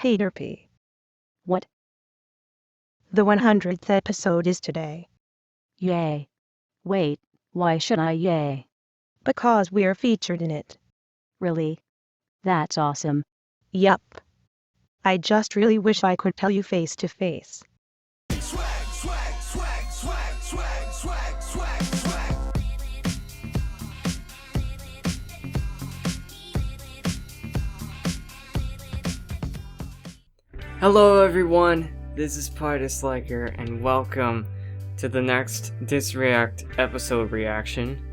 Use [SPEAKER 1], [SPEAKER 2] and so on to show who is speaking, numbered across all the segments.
[SPEAKER 1] Hey Derpy,
[SPEAKER 2] What?
[SPEAKER 1] the 100th episode is today.
[SPEAKER 2] Yay. Wait, why should I yay?
[SPEAKER 1] Because we're featured in it.
[SPEAKER 2] Really? That's awesome.
[SPEAKER 1] Yup. I just really wish I could tell you face to face.
[SPEAKER 3] Hello everyone, this is Sliker, and welcome to the next Disreact episode reaction.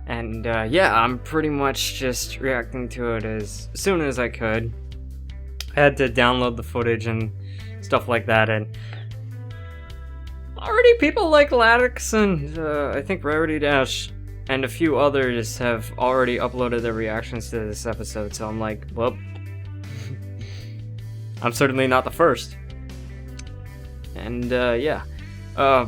[SPEAKER 3] And yeah, I'm pretty much just reacting to it as soon as I could. I had to download the footage and stuff like that, and already people like Ladix and I think Rarity Dash and a few others have already uploaded their reactions to this episode, so I'm like, well, I'm certainly not the first. And yeah, I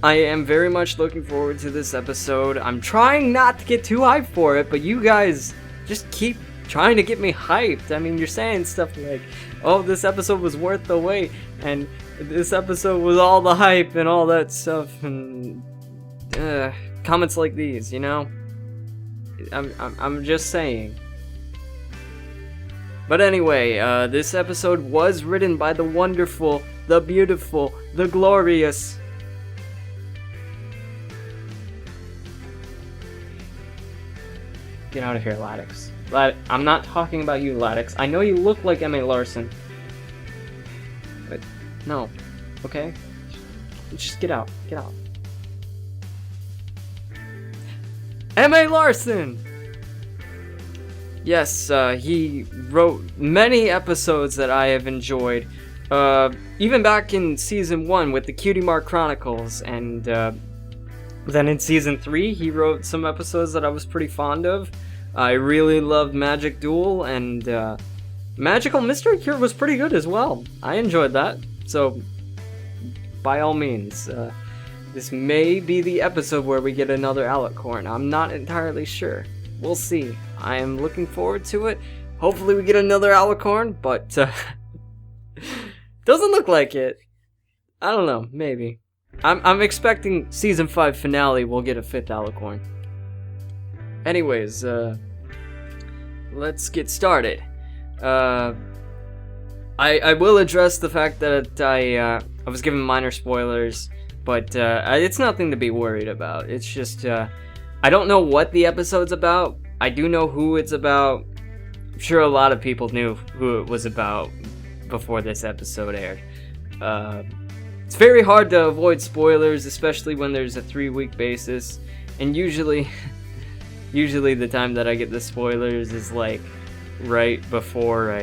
[SPEAKER 3] am very much looking forward to this episode. I'm trying not to get too hyped for it, but you guys just keep trying to get me hyped. I mean, you're saying stuff like, oh, this episode was worth the wait, and this episode was all the hype and all that stuff, and comments like these, you know? I'm just saying. But anyway, this episode was written by the wonderful, the beautiful, the glorious Get out of here, Ladix. I'm not talking about you, Ladix. I know you look like M.A. Larson. But, no. Okay? Just get out. Get out. M.A. Larson! Yes, he wrote many episodes that I have enjoyed. Even back in Season 1 with the Cutie Mark Chronicles, and then in Season 3 he wrote some episodes that I was pretty fond of. I really loved Magic Duel, and Magical Mystery Cure was pretty good as well. I enjoyed that, so by all means, this may be the episode where we get another Alicorn. I'm not entirely sure. We'll see. I am looking forward to it. Hopefully we get another Alicorn, but doesn't look like it. I don't know, maybe. I'm expecting Season 5 finale we'll get a 5th Alicorn. Anyways, let's get started. I will address the fact that I was given minor spoilers, but it's nothing to be worried about. It's just, I don't know what the episode's about. I do know who it's about. I'm sure a lot of people knew who it was about before this episode aired. It's very hard to avoid spoilers, especially when there's a 3-week basis, and usually the time that I get the spoilers is like right before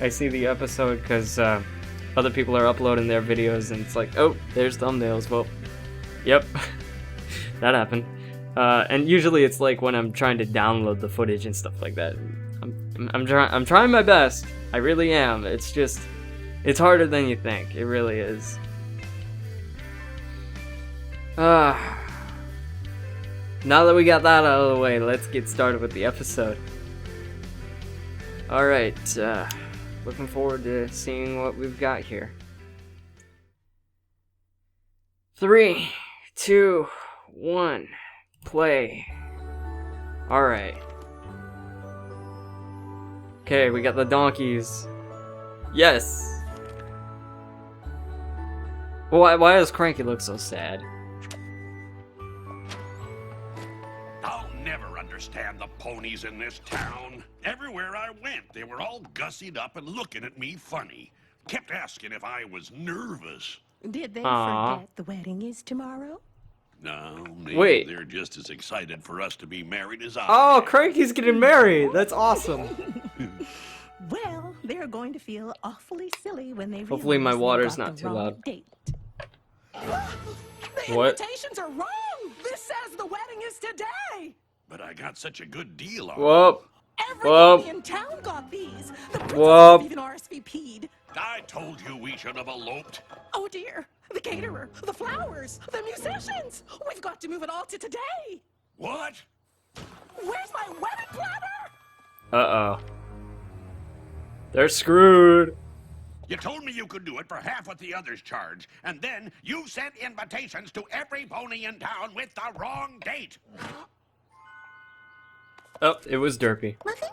[SPEAKER 3] I see the episode, because other people are uploading their videos and it's like, oh, there's thumbnails. Well, yep, that happened. And usually it's like when I'm trying to download the footage and stuff like that. I'm trying my best. I really am. It's just, it's harder than you think. It really is. Now that we got that out of the way, let's get started with the episode. Alright, looking forward to seeing what we've got here. 3, 2, 1, play. Alright. Okay, we got the donkeys. Yes! Why does Cranky look so sad?
[SPEAKER 4] Understand the ponies in this town. Everywhere I went, they were all gussied up and looking at me funny. Kept asking if I was nervous.
[SPEAKER 5] Did they
[SPEAKER 3] Aww.
[SPEAKER 5] forget the wedding is tomorrow?
[SPEAKER 4] No, maybe
[SPEAKER 3] Wait.
[SPEAKER 4] they're just as excited for us to be married as I
[SPEAKER 3] Oh,
[SPEAKER 4] am.
[SPEAKER 3] Cranky's getting married! That's awesome!
[SPEAKER 5] Well, they're going to feel awfully silly when they
[SPEAKER 3] Hopefully my
[SPEAKER 5] realize they
[SPEAKER 3] water's
[SPEAKER 5] got
[SPEAKER 3] not
[SPEAKER 5] the
[SPEAKER 3] too
[SPEAKER 5] wrong
[SPEAKER 3] loud.
[SPEAKER 5] Date.
[SPEAKER 6] The
[SPEAKER 3] What?
[SPEAKER 6] invitations are wrong! This says the wedding is today!
[SPEAKER 4] But I got such a good deal on
[SPEAKER 3] Whoop!
[SPEAKER 6] Everybody in town got these! The princess
[SPEAKER 3] Whoop.
[SPEAKER 6] even RSVP'd!
[SPEAKER 4] I told you we should have eloped.
[SPEAKER 6] Oh dear! The caterer, the flowers, the musicians! We've got to move it all to today!
[SPEAKER 4] What?
[SPEAKER 6] Where's my wedding planner?
[SPEAKER 3] Uh-oh. They're screwed.
[SPEAKER 4] You told me you could do it for half what the others charge, and then you sent invitations to every pony in town with the wrong date.
[SPEAKER 3] Oh, it was Derpy.
[SPEAKER 7] Muffin?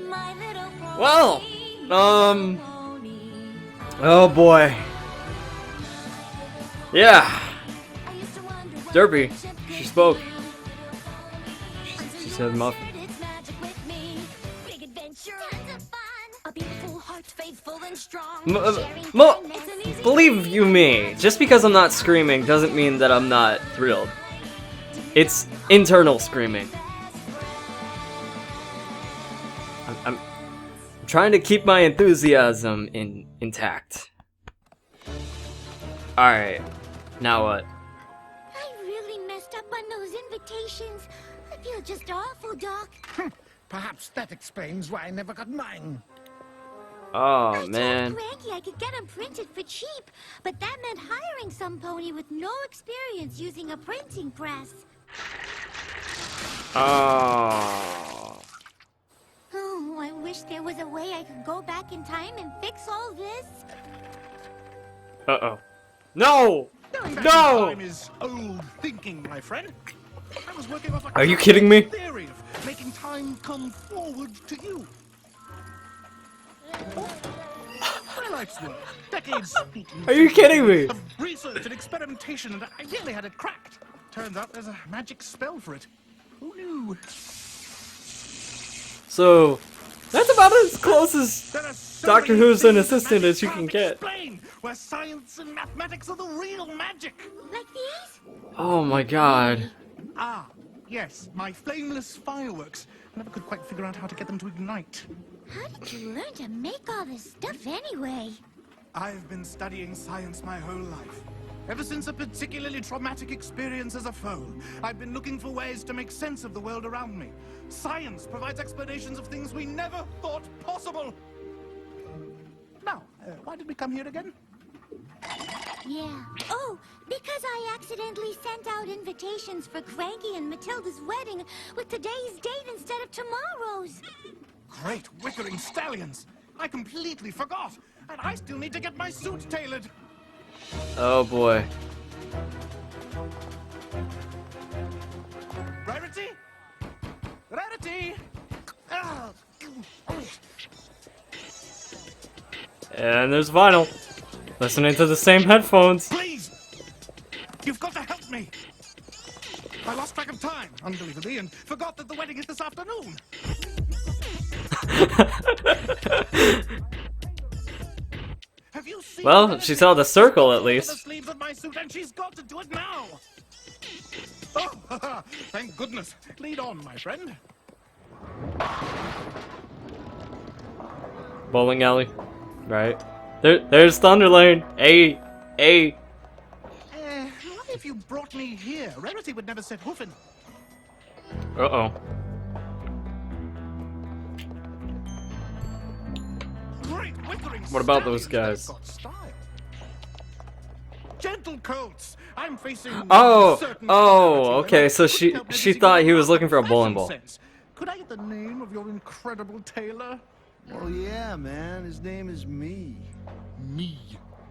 [SPEAKER 7] My little pony,
[SPEAKER 3] Well,
[SPEAKER 7] pony.
[SPEAKER 3] oh boy. Yeah,
[SPEAKER 7] I used to wonder what
[SPEAKER 3] Derpy.
[SPEAKER 7] friendship
[SPEAKER 3] She
[SPEAKER 7] could
[SPEAKER 3] spoke.
[SPEAKER 7] do.
[SPEAKER 3] She said Muffin.
[SPEAKER 7] It's magic with me. Big adventure, tons of fun. A beautiful heart, faithful and strong. Sharing kindness. It's an easy
[SPEAKER 3] Believe you me, just because I'm not screaming doesn't mean that I'm not thrilled. It's internal screaming. I'm trying to keep my enthusiasm intact. Alright, now what?
[SPEAKER 7] I really messed up on those invitations. I feel just awful, Doc.
[SPEAKER 6] Perhaps that explains why I never got mine.
[SPEAKER 3] Oh man.
[SPEAKER 7] I told Cranky I could get them printed for cheap, but that meant hiring some pony with no experience using a printing press.
[SPEAKER 3] Oh.
[SPEAKER 7] Oh, I wish there was a way I could go back in time and fix all this.
[SPEAKER 3] Uh-oh. No!
[SPEAKER 8] Going back
[SPEAKER 3] No!
[SPEAKER 8] in time is old thinking, my friend. I was working off a
[SPEAKER 3] Are you kidding me?
[SPEAKER 8] theory of making time come forward to you. My life's work, decades
[SPEAKER 3] Are you kidding me?
[SPEAKER 8] of research and experimentation, and I really had it cracked. Turns out there's a magic spell for it. Who knew?
[SPEAKER 3] So, that's about as close as
[SPEAKER 8] There are so
[SPEAKER 3] Doctor
[SPEAKER 8] many
[SPEAKER 3] Who's an
[SPEAKER 8] things
[SPEAKER 3] assistant
[SPEAKER 8] magic
[SPEAKER 3] as you can
[SPEAKER 8] can't
[SPEAKER 3] get.
[SPEAKER 8] Explain, where science and mathematics are the real magic.
[SPEAKER 7] Like these?
[SPEAKER 3] Oh my god.
[SPEAKER 8] Ah, yes, my flameless fireworks. I never could quite figure out how to get them to ignite.
[SPEAKER 7] How did you learn to make all this stuff anyway?
[SPEAKER 8] I've been studying science my whole life. Ever since a particularly traumatic experience as a foal, I've been looking for ways to make sense of the world around me. Science provides explanations of things we never thought possible. Now, why did we come here again?
[SPEAKER 7] Yeah. Oh, because I accidentally sent out invitations for Cranky and Matilda's wedding with today's date instead of tomorrow's.
[SPEAKER 8] Great wickering stallions! I completely forgot, and I still need to get my suit tailored.
[SPEAKER 3] Oh boy.
[SPEAKER 8] Rarity? Rarity! Ah.
[SPEAKER 3] And there's Vinyl. Listening to the same headphones.
[SPEAKER 8] Please! You've got to help me! I lost track of time, unbelievably, and forgot that the wedding is this afternoon. Have you seen
[SPEAKER 3] Well,
[SPEAKER 8] Rarity?
[SPEAKER 3] she saw the circle at
[SPEAKER 8] The
[SPEAKER 3] least.
[SPEAKER 8] sleeves of my suit, and she's got to do it now! Oh, thank goodness. Lead on, my friend.
[SPEAKER 3] Bowling alley. Right. There's Thunderlane. What
[SPEAKER 8] What if you brought me here? Rarity would never set hoof in.
[SPEAKER 3] Uh-oh.
[SPEAKER 8] Great wickering
[SPEAKER 3] What about those
[SPEAKER 8] stallions,
[SPEAKER 3] guys?
[SPEAKER 8] they've got style. Gentle coats. I'm facing
[SPEAKER 3] Oh,
[SPEAKER 8] certain
[SPEAKER 3] oh,
[SPEAKER 8] personality,
[SPEAKER 3] okay,
[SPEAKER 8] and
[SPEAKER 3] so
[SPEAKER 8] I couldn't help
[SPEAKER 3] she
[SPEAKER 8] noticing
[SPEAKER 3] thought he
[SPEAKER 8] your
[SPEAKER 3] was looking for a bowling
[SPEAKER 8] fashion
[SPEAKER 3] ball.
[SPEAKER 8] sense. Could I get the name of your incredible tailor?
[SPEAKER 9] Well, yeah, man. His name is Me.
[SPEAKER 8] Me.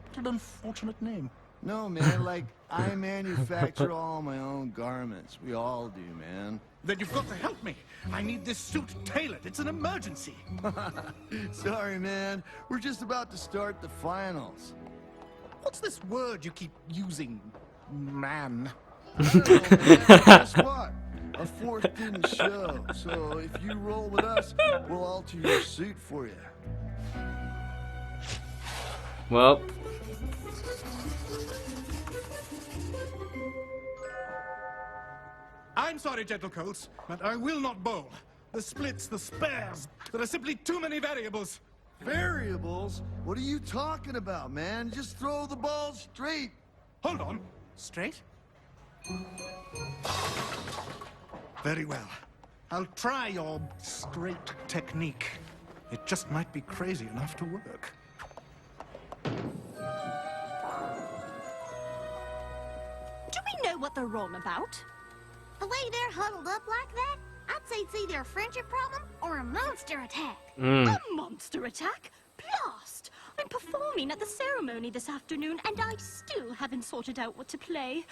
[SPEAKER 8] What an unfortunate name.
[SPEAKER 9] No, man, like, I manufacture all my own garments. We all do, man.
[SPEAKER 8] Then you've got to help me. I need this suit tailored. It's an emergency.
[SPEAKER 9] Sorry, man. We're just about to start the finals.
[SPEAKER 8] What's this word you keep using, man?
[SPEAKER 9] I don't know, man. Guess what? A fourth didn't show, so if you roll with us, we'll alter your suit for you.
[SPEAKER 3] Well,
[SPEAKER 8] I'm sorry, Gentle Coats, but I will not bowl. The splits, the spares, there are simply too many variables.
[SPEAKER 9] Variables? What are you talking about, man? Just throw the ball straight.
[SPEAKER 8] Hold on. Straight? Very well. I'll try your straight technique. It just might be crazy enough to work.
[SPEAKER 6] Do we know what they're wrong about?
[SPEAKER 7] The way they're huddled up like that, I'd say it's either a friendship problem or a monster attack.
[SPEAKER 3] Mm.
[SPEAKER 10] A monster attack? Blast! I'm performing at the ceremony this afternoon, and I still haven't sorted out what to play.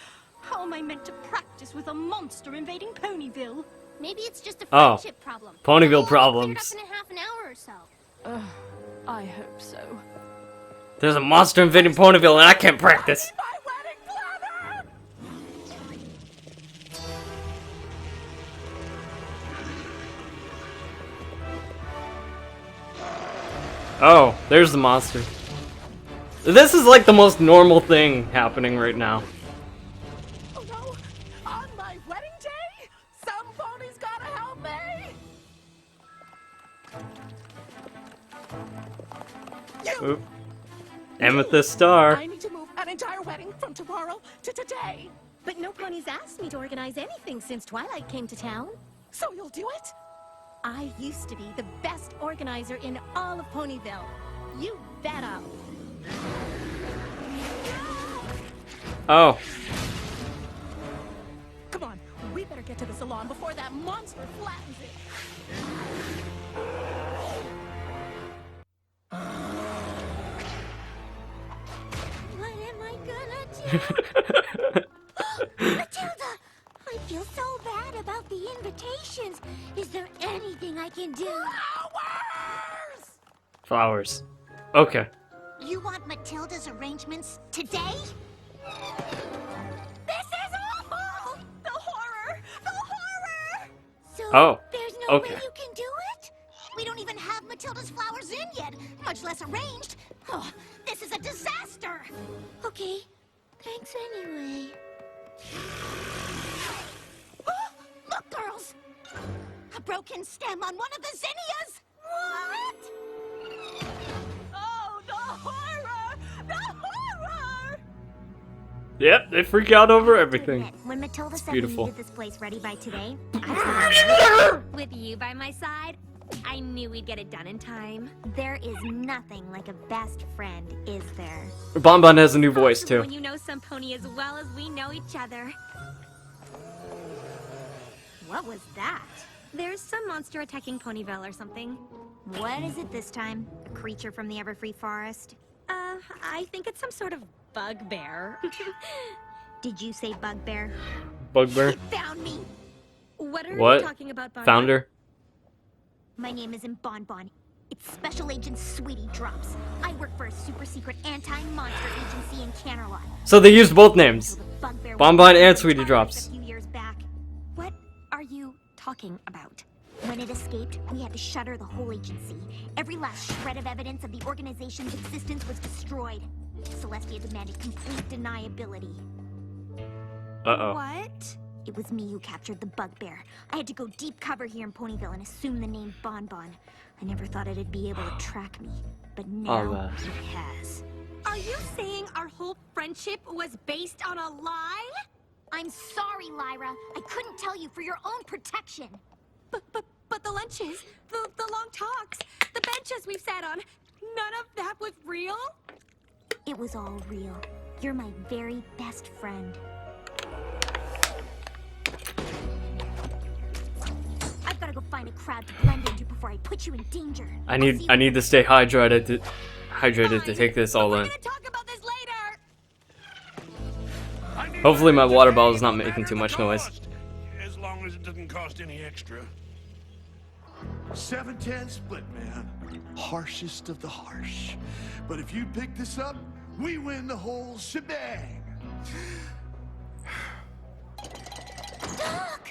[SPEAKER 10] How am I meant to practice with a monster invading Ponyville?
[SPEAKER 7] Maybe it's just a
[SPEAKER 3] Oh.
[SPEAKER 7] friendship problem.
[SPEAKER 3] Ponyville
[SPEAKER 7] It'll all be
[SPEAKER 3] problems.
[SPEAKER 7] cleared up in a half an hour or so.
[SPEAKER 10] I hope so.
[SPEAKER 3] There's a monster invading Ponyville and I can't practice.
[SPEAKER 6] My wedding planner!
[SPEAKER 3] Oh, there's the monster. This is like the most normal thing happening right now.
[SPEAKER 6] Oh no! On my wedding day? Some pony's gotta help me! You!
[SPEAKER 3] Oop. Amethyst Star.
[SPEAKER 6] I need to move an entire wedding from tomorrow to today.
[SPEAKER 10] But no pony's asked me to organize anything since Twilight came to town.
[SPEAKER 6] So you'll do it?
[SPEAKER 10] I used to be the best organizer in all of Ponyville. You bet I'll.
[SPEAKER 3] Oh.
[SPEAKER 6] Come on, we better get to the salon before that monster flattens it.
[SPEAKER 7] What am I gonna do? Matilda! I feel so bad about the invitations. Is there anything I can do?
[SPEAKER 6] Flowers!
[SPEAKER 3] Flowers. Okay.
[SPEAKER 7] You want Matilda's arrangements today? This is awful!
[SPEAKER 6] The horror! The horror!
[SPEAKER 7] So
[SPEAKER 3] Oh,
[SPEAKER 7] there's no
[SPEAKER 3] okay.
[SPEAKER 7] way you can do it? We don't even have Matilda's flowers in yet, much less arranged. Oh, this is a disaster! Okay, thanks anyway. Look, girls! A broken stem on one of the zinnias! What?
[SPEAKER 6] Oh, the horror! The horror!
[SPEAKER 3] Yep, they freak out over everything.
[SPEAKER 7] When Matilda said
[SPEAKER 3] beautiful.
[SPEAKER 7] we needed this place ready by today, I with you by my side, I knew we'd get it done in time. There is nothing like a best friend, is there?
[SPEAKER 3] Bonbon has a new voice too.
[SPEAKER 7] When you know some pony as well as we know each other. What was that? There's some monster attacking Ponyville or something. What is it this time? A creature from the Everfree Forest? I think it's some sort of bugbear. Did you say bugbear?
[SPEAKER 3] Bugbear.
[SPEAKER 7] It found me!
[SPEAKER 10] What are
[SPEAKER 3] What?
[SPEAKER 10] you talking about, Bonbon?
[SPEAKER 3] Founder.
[SPEAKER 7] My name isn't Bonbon. It's Special Agent Sweetie Drops. I work for a super secret anti-monster agency in Canterlot.
[SPEAKER 3] So they used both names.
[SPEAKER 7] So the bugbear
[SPEAKER 3] Bonbon
[SPEAKER 7] was
[SPEAKER 3] and
[SPEAKER 7] in
[SPEAKER 3] Sweetie
[SPEAKER 7] Forest
[SPEAKER 3] Drops.
[SPEAKER 7] A few years back. What are you talking about? When it escaped, we had to shutter the whole agency. Every last shred of evidence of the organization's existence was destroyed. Celestia demanded complete deniability.
[SPEAKER 3] Uh-oh.
[SPEAKER 7] What? It was me who captured the bugbear. I had to go deep cover here in Ponyville and assume the name Bonbon. I never thought it'd be able to track me, but now
[SPEAKER 3] man.
[SPEAKER 7] it has.
[SPEAKER 10] Are you saying our whole friendship was based on a lie?
[SPEAKER 7] I'm sorry, Lyra. I couldn't tell you for your own protection.
[SPEAKER 10] But the lunches, the long talks, the benches we've sat on, none of that was real?
[SPEAKER 7] It was all real. You're my very best friend. I've got to go find a crowd to blend into before I put you in danger.
[SPEAKER 3] I need to stay hydrated to take this all in.
[SPEAKER 10] We're gonna talk about this later.
[SPEAKER 3] Hopefully my water bottle is not making too much noise.
[SPEAKER 4] As long as it doesn't cost any extra.
[SPEAKER 9] 7-10 split, man. Harshest of the harsh. But if you pick this up, we win the whole shebang.
[SPEAKER 7] Doc!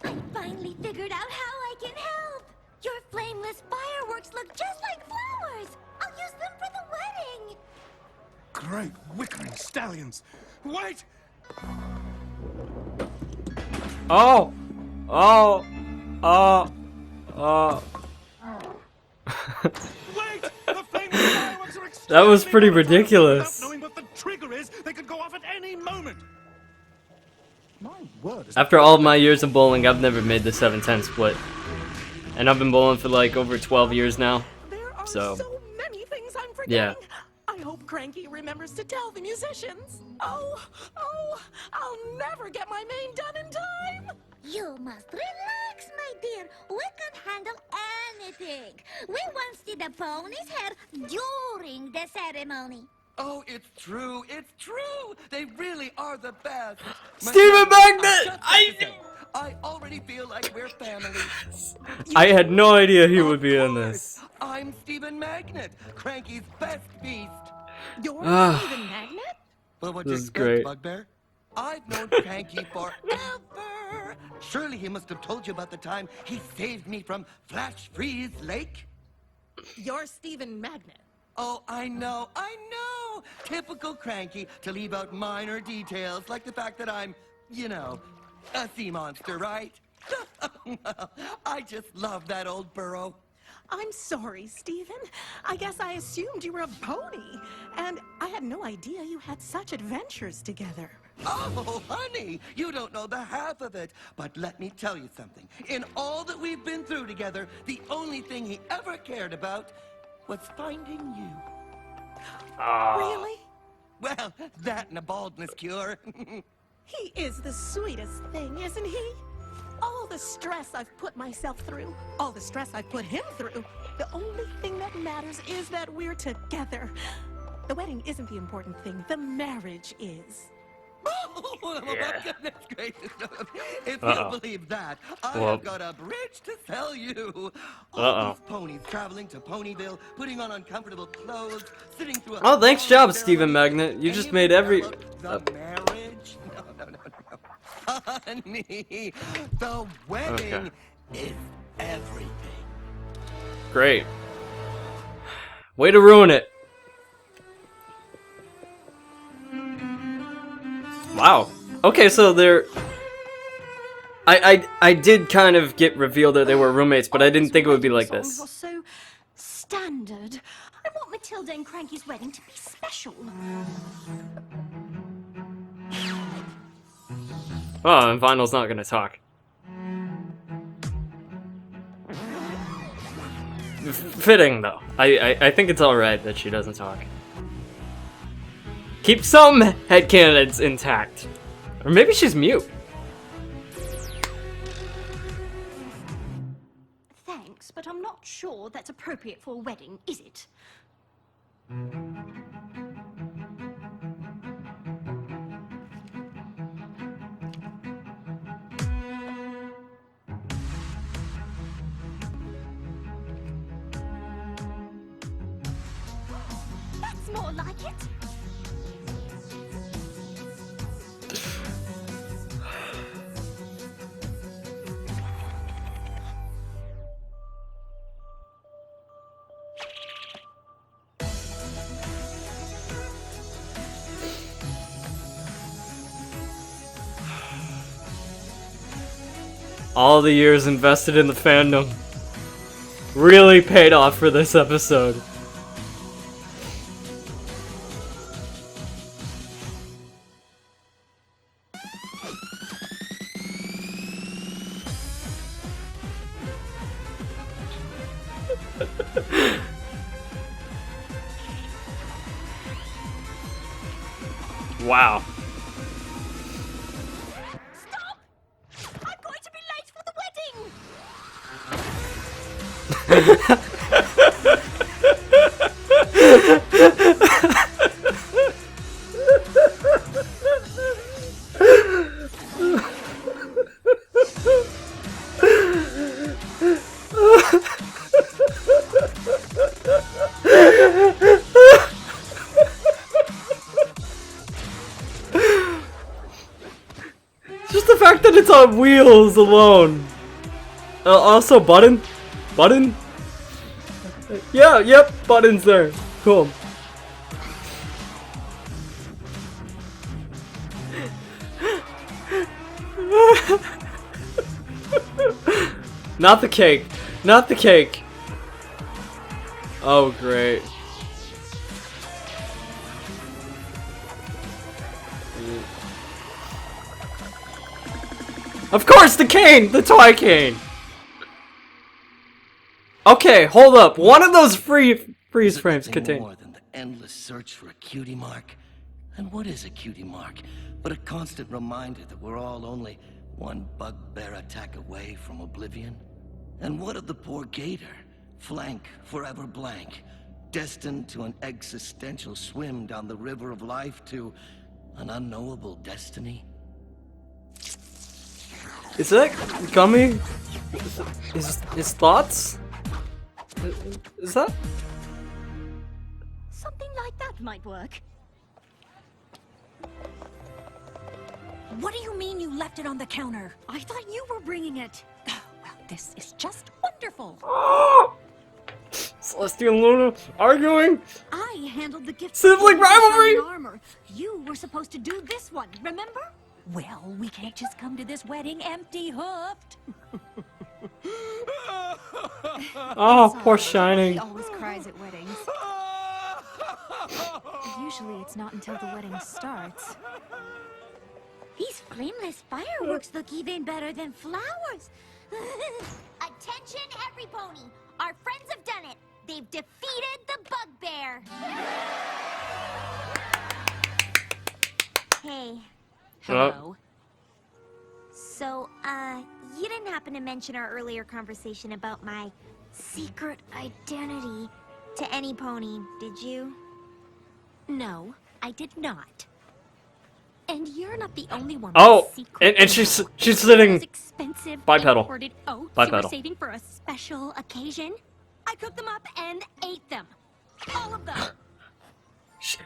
[SPEAKER 7] I finally figured out how I can help. Your flameless fireworks look just like flowers. I'll use them for the wedding.
[SPEAKER 8] Great wickering stallions. Wait!
[SPEAKER 3] Oh! Oh! Oh! Oh!
[SPEAKER 8] Wait! The flaming fireworks are
[SPEAKER 3] That was
[SPEAKER 8] extremely
[SPEAKER 3] pretty
[SPEAKER 8] volatile.
[SPEAKER 3] ridiculous.
[SPEAKER 8] Without knowing what the trigger is, they could go off at any moment. My word. Is
[SPEAKER 3] After all of my years of bowling, I've never made the 7-10 split. And I've been bowling for like over 12 years now.
[SPEAKER 6] There are
[SPEAKER 3] So,
[SPEAKER 6] so many things I'm forgetting.
[SPEAKER 3] yeah.
[SPEAKER 6] I hope Cranky remembers to tell the musicians. Oh, I'll never get my main done in time.
[SPEAKER 7] You must relax, my dear. think? We once did the pony's hair during the ceremony.
[SPEAKER 11] Oh, it's true. It's true. They really are the best.
[SPEAKER 3] Stephen Magnet!
[SPEAKER 11] I already feel like we're family.
[SPEAKER 3] I had no idea he would be in this.
[SPEAKER 11] I'm Stephen Magnet, Cranky's best beast.
[SPEAKER 5] You're Stephen Magnet?
[SPEAKER 11] Well, what
[SPEAKER 3] This
[SPEAKER 11] you
[SPEAKER 3] is
[SPEAKER 11] expect,
[SPEAKER 3] great.
[SPEAKER 11] Bugbear? I've known Cranky forever. Surely he must have told you about the time he saved me from Flash Freeze Lake.
[SPEAKER 5] You're Stephen Magnet.
[SPEAKER 11] Oh, I know. Typical Cranky to leave out minor details, like the fact that I'm, you know, a sea monster, right? Well, I just love that old burrow.
[SPEAKER 5] I'm sorry, Stephen. I guess I assumed you were a pony. And I had no idea you had such adventures together.
[SPEAKER 11] Oh, honey, you don't know the half of it. But let me tell you something. In all that we've been through together, the only thing he ever cared about was finding you.
[SPEAKER 5] Really?
[SPEAKER 11] Well, that and a baldness cure.
[SPEAKER 5] He is the sweetest thing, isn't he? All the stress I've put myself through, all the stress I've put him through, the only thing that matters is that we're together. The wedding isn't the important thing, the marriage is.
[SPEAKER 11] Oh, my goodness gracious. If you believe that, I have got a bridge to sell you. All these ponies traveling to Ponyville, putting on uncomfortable clothes, sitting through a...
[SPEAKER 3] Oh, thanks job, Stephen Magnet. You just made every...
[SPEAKER 11] The marriage? No. Honey, the wedding is everything.
[SPEAKER 3] Great. Way to ruin it. Wow. Okay, so they're... I did kind of get revealed that they were roommates, but I didn't think it would be like this.
[SPEAKER 10] Was so standard. I want Matilda and Cranky's wedding to be special.
[SPEAKER 3] Oh, and Vinyl's not gonna talk. Fitting, though. I think it's alright that she doesn't talk. Keep some headcanons intact. Or maybe she's mute.
[SPEAKER 10] Thanks, but I'm not sure that's appropriate for a wedding, is it? That's more like it.
[SPEAKER 3] All the years invested in the fandom really paid off for this episode. Wow.
[SPEAKER 10] Stop! I'm going to be late for the
[SPEAKER 3] Just the fact that it's on wheels alone. Also, button? Button? Yeah, yep, button's there. Cool. Not the cake. Not the cake. Oh, great. Of course, the cane! The toy cane! Okay, hold up. One of those freeze frames contain
[SPEAKER 11] more than the endless search for a cutie mark. And what is a cutie mark but a constant reminder that we're all only one bugbear attack away from oblivion? And what of the poor gator, flank forever blank, destined to an existential swim down the river of life to an unknowable destiny.
[SPEAKER 3] Is that Gummy? His thoughts? Is that?
[SPEAKER 10] Something like that might work.
[SPEAKER 7] What do you mean you left it on the counter?
[SPEAKER 10] I thought you were bringing it.
[SPEAKER 7] Well, this is just wonderful.
[SPEAKER 3] Celestial and Luna arguing?
[SPEAKER 10] I handled the gift.
[SPEAKER 3] Sibling rivalry!
[SPEAKER 10] Armor. You were supposed to do this one, remember?
[SPEAKER 7] Well, we can't just come to this wedding empty-hoofed.
[SPEAKER 3] Oh, poor Shining.
[SPEAKER 12] He always cries at weddings. Usually it's not until the wedding starts.
[SPEAKER 7] These flameless fireworks look even better than flowers.
[SPEAKER 13] Attention, every pony. Our friends have done it. They've defeated the bugbear.
[SPEAKER 7] Hey.
[SPEAKER 3] Hello.
[SPEAKER 7] So, you didn't happen to mention our earlier conversation about my secret identity to any pony, did you?
[SPEAKER 10] No, I did not. And you're not the only one.
[SPEAKER 3] Oh,
[SPEAKER 10] with secret
[SPEAKER 3] and she's
[SPEAKER 10] info.
[SPEAKER 3] sitting
[SPEAKER 10] Those expensive
[SPEAKER 3] bipedal.
[SPEAKER 10] imported oats you
[SPEAKER 3] Bipedal.
[SPEAKER 10] were saving for a special occasion. I cooked them up and ate them. All of them.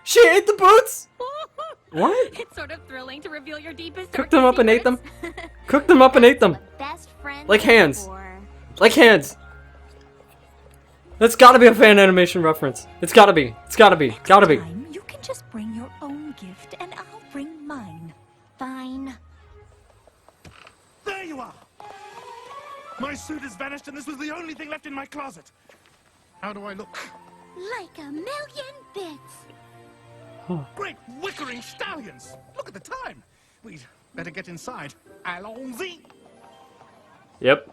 [SPEAKER 3] She ate the boots? What?
[SPEAKER 10] It's sort of thrilling to reveal your deepest.
[SPEAKER 3] Cooked them up and ate them?
[SPEAKER 10] secrets.
[SPEAKER 3] Cooked them up and ate them.
[SPEAKER 13] Best friends
[SPEAKER 3] Like hands.
[SPEAKER 13] before.
[SPEAKER 3] Like hands. That's gotta be a fan animation reference. It's gotta be. It's gotta be. Gotta be.
[SPEAKER 7] Time, you can just bring your own gift, and I'll bring mine.
[SPEAKER 10] Fine.
[SPEAKER 8] There you are! My suit has vanished, and this was the only thing left in my closet. How do I look?
[SPEAKER 13] Like a million bits.
[SPEAKER 8] Great wickering stallions! Look at the time! We'd better get inside. Allons-y!
[SPEAKER 3] Yep.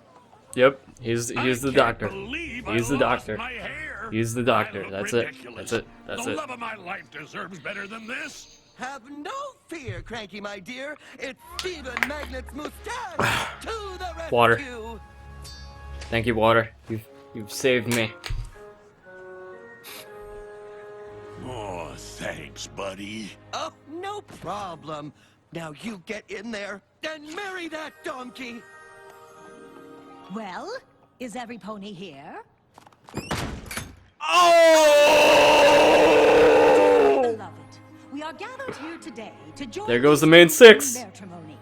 [SPEAKER 3] Yep. He's the
[SPEAKER 4] can't
[SPEAKER 3] doctor.
[SPEAKER 4] believe
[SPEAKER 3] He's
[SPEAKER 4] I
[SPEAKER 3] the
[SPEAKER 4] lost
[SPEAKER 3] doctor.
[SPEAKER 4] my hair.
[SPEAKER 3] He's the
[SPEAKER 4] I
[SPEAKER 3] doctor.
[SPEAKER 4] look
[SPEAKER 3] That's it.
[SPEAKER 4] ridiculous.
[SPEAKER 3] That's it. That's
[SPEAKER 4] the
[SPEAKER 3] it.
[SPEAKER 4] love of my life deserves better than this.
[SPEAKER 11] Have no fear, Cranky, my dear. It's Steven Magnet's mustache to the rescue.
[SPEAKER 3] Water. Thank you, Water. You've saved me.
[SPEAKER 4] Oh, thanks, buddy.
[SPEAKER 11] Oh, no problem. Now you get in there and marry that donkey.
[SPEAKER 6] Well, is every pony here?
[SPEAKER 3] Oh!
[SPEAKER 6] Beloved, we are gathered here today to join
[SPEAKER 3] There goes the
[SPEAKER 6] this
[SPEAKER 3] main six.
[SPEAKER 6] matrimony.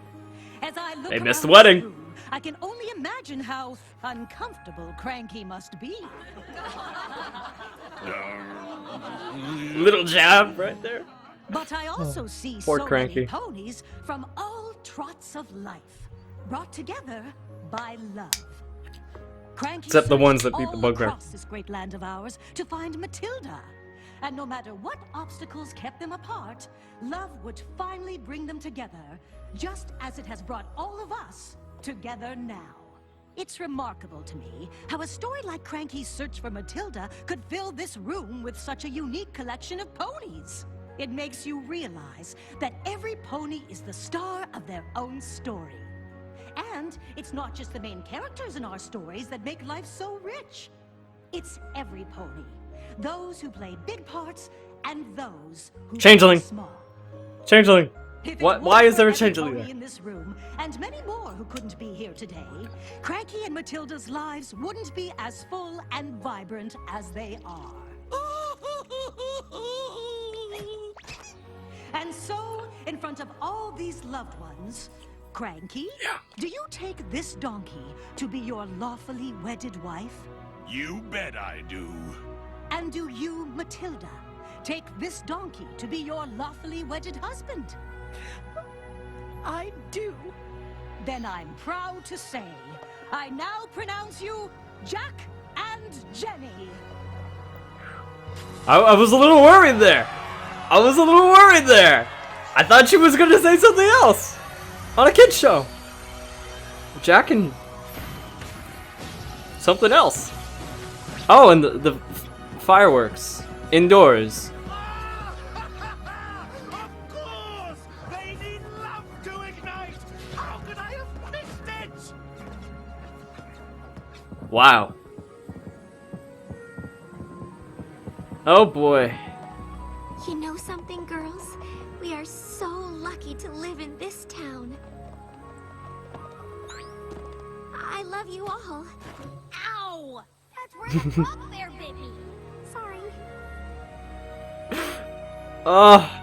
[SPEAKER 6] As I look
[SPEAKER 3] They missed the
[SPEAKER 6] around
[SPEAKER 3] wedding.
[SPEAKER 6] this room, I can only imagine how uncomfortable Cranky must be.
[SPEAKER 3] Little jab right there.
[SPEAKER 6] But I also see
[SPEAKER 3] Poor
[SPEAKER 6] so
[SPEAKER 3] Cranky.
[SPEAKER 6] many ponies from all trots of life, brought together by love. Cranky
[SPEAKER 3] Except the ones
[SPEAKER 6] searched
[SPEAKER 3] that beat the
[SPEAKER 6] all
[SPEAKER 3] bugbear.
[SPEAKER 6] across this great land of ours to find Matilda. And no matter what obstacles kept them apart, love would finally bring them together, just as it has brought all of us together now. It's remarkable to me how a story like Cranky's search for Matilda could fill this room with such a unique collection of ponies. It makes you realize that every pony is the star of their own story. And it's not just the main characters in our stories that make life so rich. It's every pony. Those who play big parts and those who
[SPEAKER 3] Changeling.
[SPEAKER 6] play small.
[SPEAKER 3] Changeling.
[SPEAKER 6] If it
[SPEAKER 3] What?
[SPEAKER 6] weren't
[SPEAKER 3] Why is
[SPEAKER 6] for
[SPEAKER 3] there a
[SPEAKER 6] every
[SPEAKER 3] changeling
[SPEAKER 6] pony
[SPEAKER 3] there?
[SPEAKER 6] in this room, and many more who couldn't be here today, Cranky and Matilda's lives wouldn't be as full and vibrant as they are. And so, in front of all these loved ones, Cranky, do you take this donkey to be your lawfully wedded wife?
[SPEAKER 4] You bet I do.
[SPEAKER 6] And do you, Matilda, take this donkey to be your lawfully wedded husband?
[SPEAKER 5] I do.
[SPEAKER 6] Then I'm proud to say, I now pronounce you Jack and Jenny.
[SPEAKER 3] I was a little worried there. I was a little worried there. I thought she was gonna say something else on a kid's show. Jack and something else. Oh, and the fireworks indoors.
[SPEAKER 8] Of course! They need love to ignite! How could I have missed it?
[SPEAKER 3] Wow. Oh boy.
[SPEAKER 13] You know something, girls? We are so lucky to live in this town. I love you all. Ow! That's where the bugbear bit me. Sorry.
[SPEAKER 3] Oh.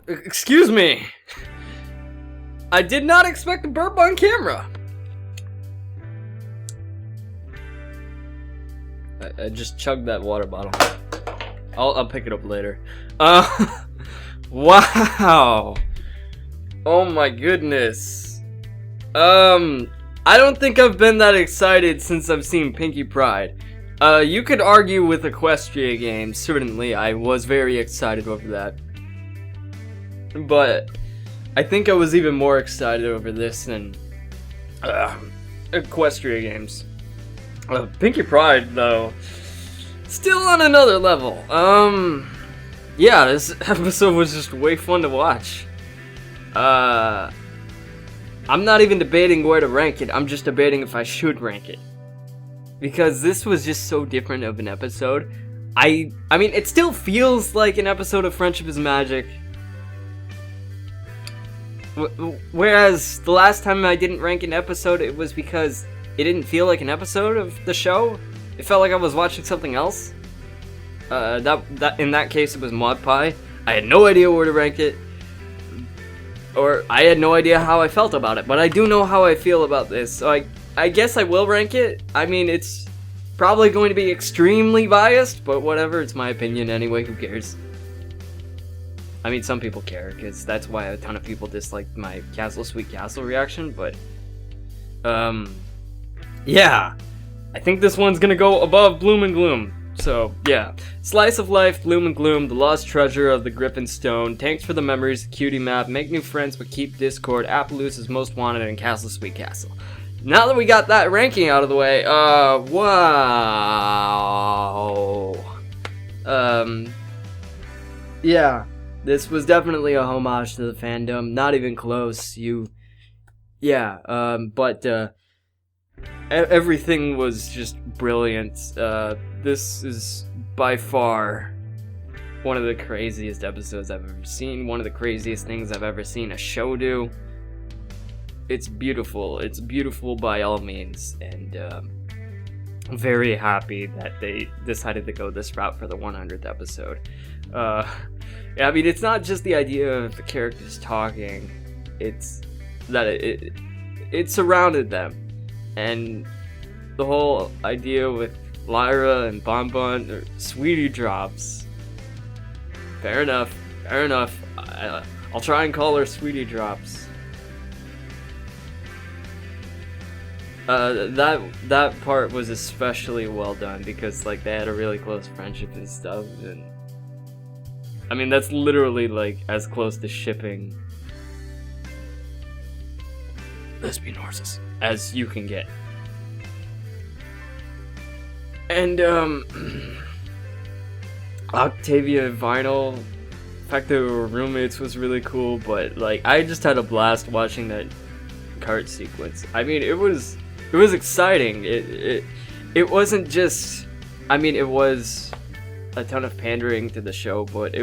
[SPEAKER 3] Excuse me. I did not expect a burp on camera. I just chugged that water bottle. I'll pick it up later. Wow. Oh my goodness. I don't think I've been that excited since I've seen Pinkie Pride. You could argue with Equestria Games. Certainly, I was very excited over that. But I think I was even more excited over this than Equestria Games. Pinkie Pride, though, still on another level. Yeah, this episode was just way fun to watch. I'm not even debating where to rank it. I'm just debating if I should rank it. Because this was just so different of an episode. I mean, it still feels like an episode of Friendship is Magic. Whereas the last time I didn't rank an episode, it was because it didn't feel like an episode of the show. It felt like I was watching something else. That in that case, it was Mod Pie. I had no idea where to rank it. Or I had no idea how I felt about it. But I do know how I feel about this. So I guess I will rank it. I mean, it's probably going to be extremely biased, but whatever, it's my opinion anyway, who cares? I mean, some people care, because that's why a ton of people disliked my Castle Sweet Castle reaction, but yeah, I think this one's gonna go above Bloom and Gloom. So, yeah. Slice of Life, Bloom and Gloom, The Lost Treasure of the Griffin Stone, Thanks for the Memories, Cutie Map, Make New Friends but Keep Discord, Appaloosa's Most Wanted, and Castle Sweet Castle. Now that we got that ranking out of the way, wow. Yeah, this was definitely a homage to the fandom, not even close, everything was just brilliant. This is by far one of the craziest episodes I've ever seen, one of the craziest things I've ever seen a show do. It's beautiful by all means, and I'm very happy that they decided to go this route for the 100th episode. Yeah, I mean, it's not just the idea of the characters talking, it's that it surrounded them. And the whole idea with Lyra and Bonbon, or Sweetie Drops. Fair enough. I'll try and call her Sweetie Drops. That part was especially well done because like they had a really close friendship and stuff, and I mean that's literally like as close to shipping lesbian horses as you can get. And Octavia and Vinyl, the fact that we were roommates was really cool, but like I just had a blast watching that cart sequence. I mean, it was exciting. It wasn't just, I mean, it was a ton of pandering to the show, but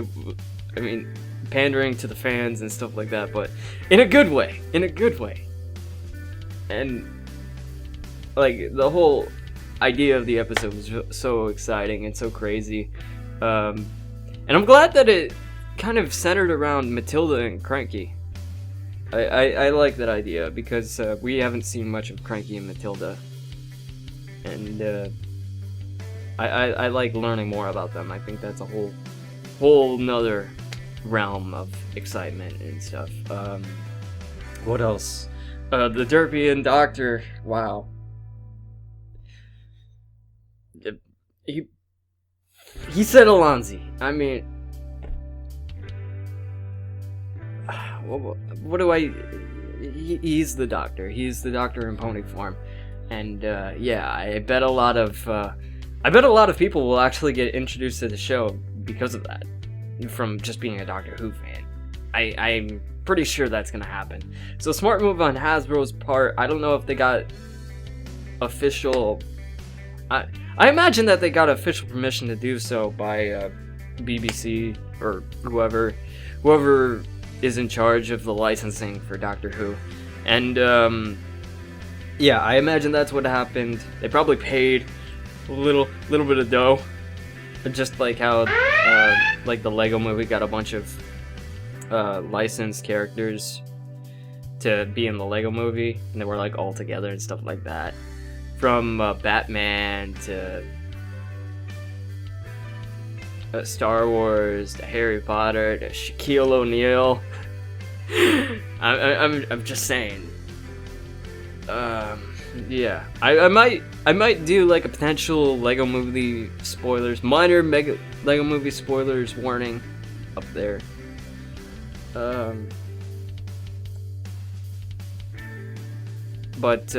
[SPEAKER 3] pandering to the fans and stuff like that, but in a good way. And like the whole idea of the episode was so exciting and so crazy, and I'm glad that it kind of centered around Matilda and Cranky. I like that idea because we haven't seen much of Cranky and Matilda, and I like learning more about them. I think that's a whole nother realm of excitement and stuff. What else? The Derpy and Doctor. Wow. He said Alonzi. I mean, what do I? He's the doctor. He's the doctor in pony form, and yeah, I bet a lot of people will actually get introduced to the show because of that, from just being a Doctor Who fan. I'm pretty sure that's gonna happen. So smart move on Hasbro's part. I don't know if they got official. I imagine that they got official permission to do so by BBC or whoever is in charge of the licensing for Doctor Who, and yeah, I imagine that's what happened. They probably paid a little bit of dough, just like how like the Lego Movie got a bunch of licensed characters to be in the Lego Movie, and they were like all together and stuff like that. From Batman to Star Wars to Harry Potter to Shaquille O'Neal. I'm just saying. Yeah, I might do like a potential Lego Movie spoilers, minor Lego Movie spoilers warning up there. But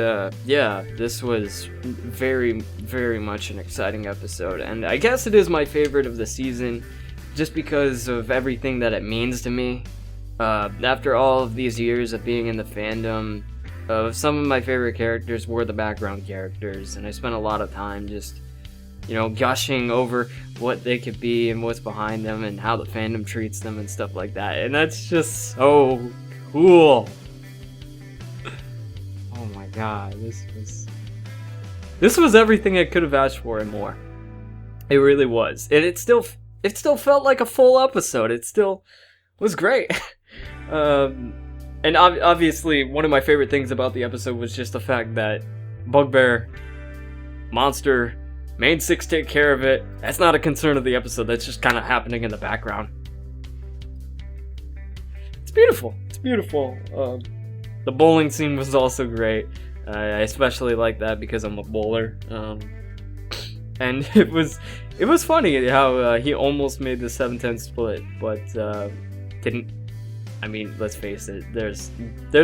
[SPEAKER 3] yeah, this was very, very much an exciting episode, and I guess it is my favorite of the season, just because of everything that it means to me. After all of these years of being in the fandom, some of my favorite characters were the background characters, and I spent a lot of time just, you know, gushing over what they could be and what's behind them and how the fandom treats them and stuff like that, and that's just so cool. Oh my god, this was everything I could have asked for and more. It really was. And it still felt like a full episode. It still was great. And obviously, one of my favorite things about the episode was just the fact that Bugbear, Monster, Main Six take care of it. That's not a concern of the episode. That's just kind of happening in the background. It's beautiful. It's beautiful. The bowling scene was also great. I especially like that because I'm a bowler. And it was funny how he almost made the 7-10 split, but didn't. I mean, let's face it. There's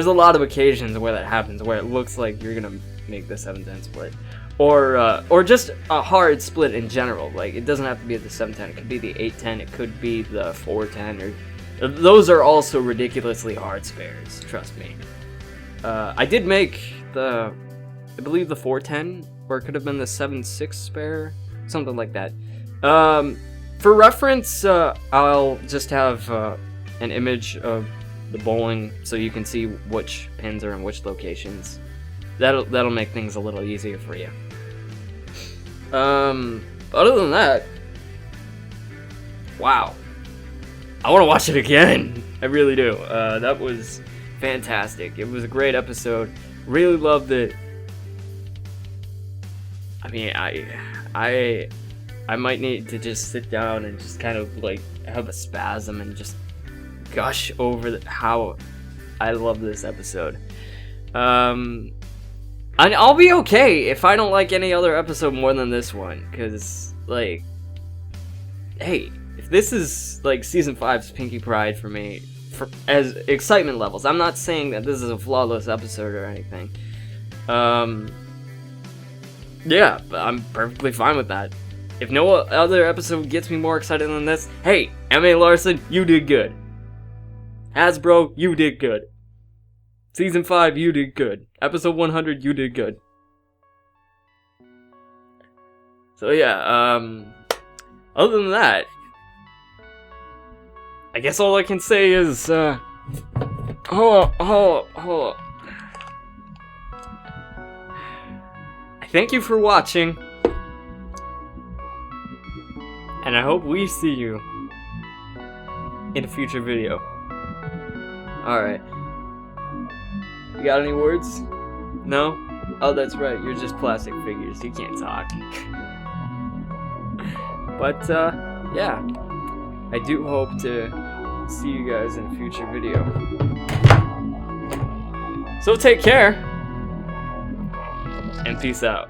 [SPEAKER 3] a lot of occasions where that happens, where it looks like you're gonna make the 7-10 split, or just a hard split in general. Like, it doesn't have to be the 7-10. It could be the 8-10. It could be the 4-10. Or those are also ridiculously hard spares. Trust me. I did make I believe the 4-10, or it could have been the 7-6 spare, something like that. For reference, I'll just have an image of the bowling so you can see which pins are in which locations. That'll make things a little easier for you. Other than that, wow, I want to watch it again. I really do. That was fantastic. It was a great episode. Really loved it. I mean, I might need to just sit down and just kind of like have a spasm and just gush over how I love this episode. And I'll be okay if I don't like any other episode more than this one, because, like, hey, if this is like season 5's Pinky Pride for me, as excitement levels, I'm not saying that this is a flawless episode or anything. Yeah, I'm perfectly fine with that. If no other episode gets me more excited than this, hey, M.A. Larson, you did good. Hasbro, you did good. Season 5, you did good. Episode 100, you did good. So yeah, other than that, I guess all I can say is, hold on. I thank you for watching, and I hope we see you in a future video. Alright. You got any words? No? Oh, that's right, you're just plastic figures, you can't talk. But, yeah. I do hope to see you guys in a future video. So take care, and peace out.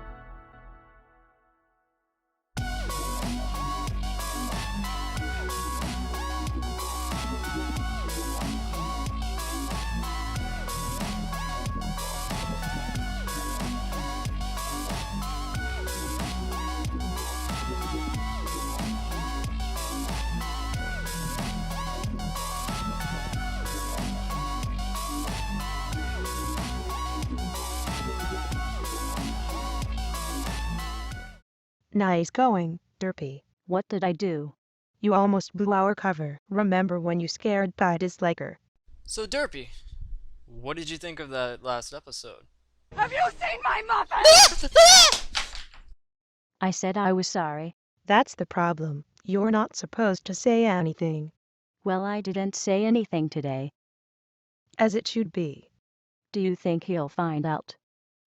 [SPEAKER 1] Nice going, Derpy.
[SPEAKER 2] What did I do?
[SPEAKER 1] You almost blew our cover. Remember when you scared Titus Laker?
[SPEAKER 3] So Derpy, what did you think of that last episode?
[SPEAKER 10] Have you seen my muffin?
[SPEAKER 2] I said I was sorry.
[SPEAKER 1] That's the problem. You're not supposed to say anything.
[SPEAKER 2] Well, I didn't say anything today.
[SPEAKER 1] As it should be.
[SPEAKER 2] Do you think he'll find out?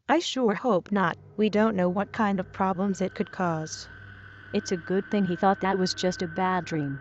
[SPEAKER 1] I sure hope not. We don't know what kind of problems it could cause.
[SPEAKER 2] It's a good thing he thought that was just a bad dream.